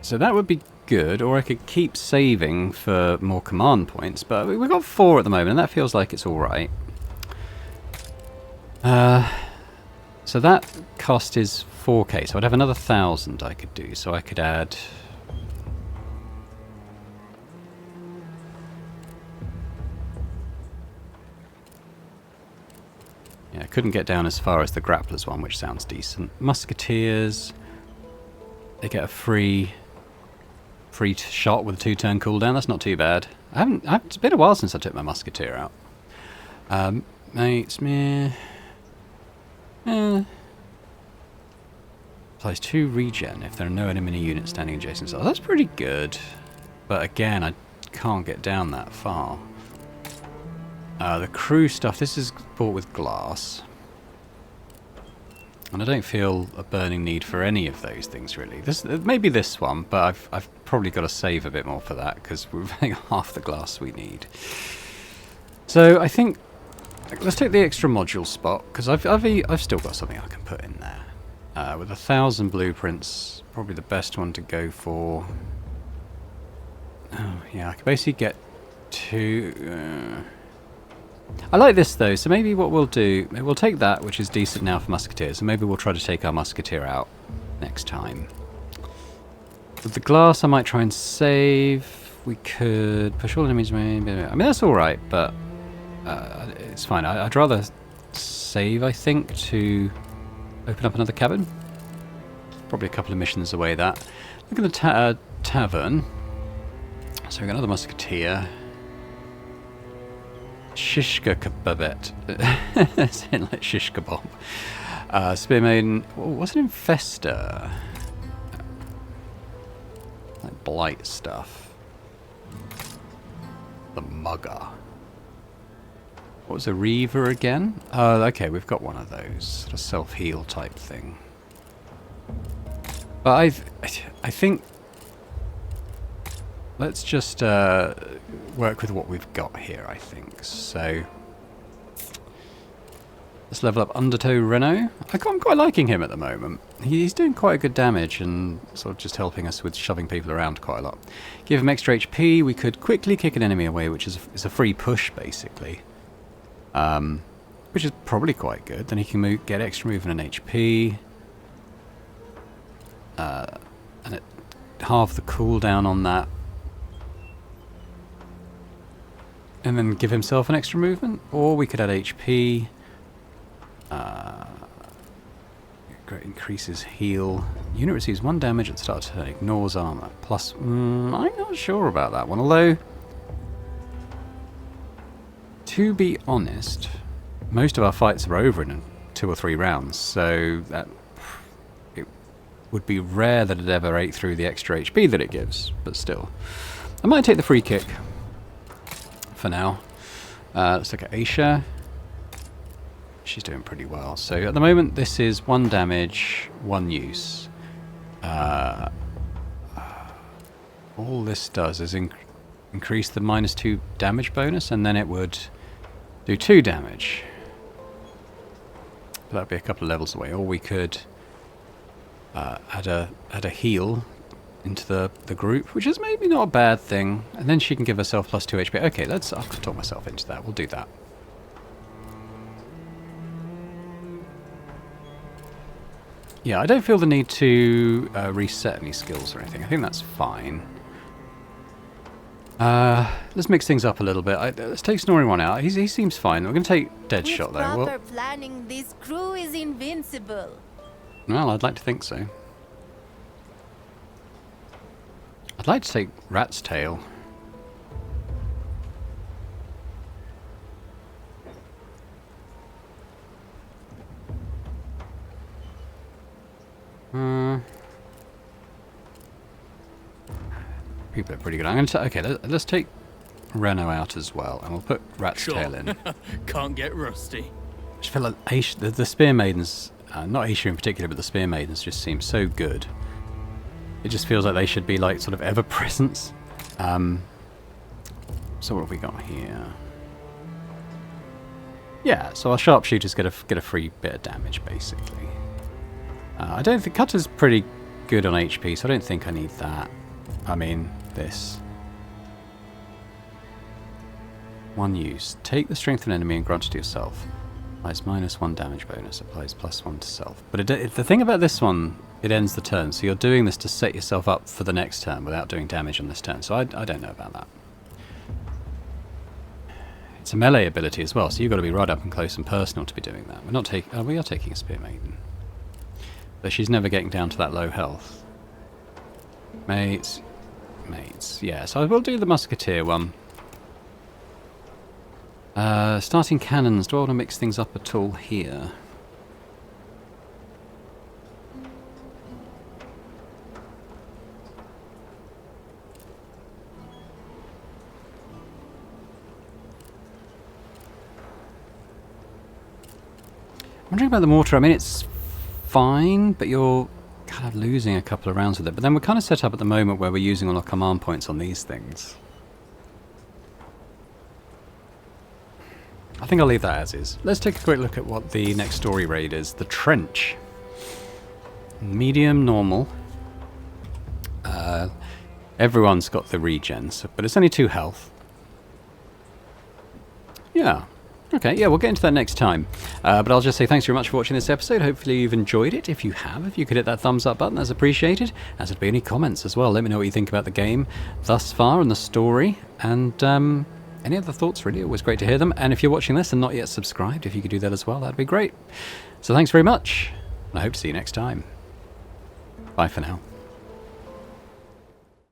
So that would be good, or I could keep saving for more command points, but we've got 4 at the moment, and that feels like it's alright. So that cost is 4k, so I'd have another 1,000 I could do, so I could add... Yeah, I couldn't get down as far as the grapplers one, which sounds decent. Musketeers, they get a free free shot with a 2-turn cooldown. That's not too bad. It's been a while since I took my musketeer out. Mates, meh. Applies 2 regen if there are no enemy units standing adjacent. So that's pretty good. But again, I can't get down that far. The crew stuff, this is bought with glass. And I don't feel a burning need for any of those things, really. Maybe this one, but I've probably got to save a bit more for that, because we're running half the glass we need. So I think, let's take the extra module spot, because I've still got something I can put in there. With 1,000 blueprints, probably the best one to go for. Oh, yeah, I can basically get 2... I like this though, so maybe what we'll do, we'll take that, which is decent now for musketeers, and maybe we'll try to take our musketeer out next time. With the glass, I might try and save. We could push all enemies away. I mean, that's alright, but it's fine. I'd rather save, I think, to open up another cabin. Probably a couple of missions away, that. Look at the tavern. So we've got another musketeer. Shishka kebabet. Saying like shish kebab. Spear maiden. What's an infester? Like blight stuff. The mugger. What was a reaver again? Oh, okay, we've got one of those. Sort of self-heal type thing. But I think let's just work with what we've got here, I think. So let's level up Undertow Reno. I'm quite liking him at the moment. He's doing quite a good damage and sort of just helping us with shoving people around quite a lot. Give him extra HP. We could quickly kick an enemy away, which is a free push, basically. Which is probably quite good. Then he can get extra movement and HP. And it halve the cooldown on that. And then give himself an extra movement. Or we could add HP. Increases heal. Unit receives 1 damage at the start of turn. Ignores armor. Plus, I'm not sure about that one. Although, to be honest, most of our fights are over in 2 or 3 rounds. So that it would be rare that it ever ate through the extra HP that it gives. But still, I might take the free kick for now. Let's look at Aisha. She's doing pretty well. So at the moment, this is 1 damage, 1 use. All this does is increase the -2 damage bonus, and then it would do 2 damage. But that'd be a couple of levels away. Or we could add a heal into the group, which is maybe not a bad thing. And then she can give herself +2 HP. Okay, I'll talk myself into that. We'll do that. Yeah, I don't feel the need to reset any skills or anything. I think that's fine. Let's mix things up a little bit. Let's take Snoring One out. He seems fine. We're going to take Deadshot, though. With proper planning, this crew is invincible. Well, I'd like to think so. I'd like to take Rat's Tail. People are pretty good. I'm going to okay. Let's take Reno out as well, and we'll put Rat's Tail in. Can't get rusty. I just feel like Aisha, the Spear Maidens, not Aisha in particular, but the Spear Maidens just seem so good. It just feels like they should be like sort of ever presence. So what have we got here? Yeah, so our sharpshooters get a free bit of damage basically. I don't think Cutter's pretty good on HP, so I don't think I need that. I mean, this. 1 use. Take the strength of an enemy and grant it to yourself. Applies -1 damage bonus. Applies +1 to self. But the thing about this one, it ends the turn. So you're doing this to set yourself up for the next turn without doing damage on this turn. So I don't know about that. It's a melee ability as well, so you've got to be right up and close and personal to be doing that. We're not taking. We are taking a Spear Maiden. But she's never getting down to that low health. Mates, shipmates. Yeah, so I will do the musketeer one. Starting cannons. Do I want to mix things up at all here? I'm wondering about the mortar. I mean, it's fine, but you're kind of losing a couple of rounds with it. But then we're kind of set up at the moment where we're using all our command points on these things. I think I'll leave that as is. Let's take a quick look at what the next story raid is. The Trench. Medium, normal. Everyone's got the regens, but it's only 2 health. Yeah. Okay, yeah, we'll get into that next time. But I'll just say thanks very much for watching this episode. Hopefully you've enjoyed it. If you have, if you could hit that thumbs up button, that's appreciated. As would be any comments as well. Let me know what you think about the game thus far and the story. And any other thoughts, really. Always great to hear them. And if you're watching this and not yet subscribed, if you could do that as well, that'd be great. So thanks very much. And I hope to see you next time. Bye for now.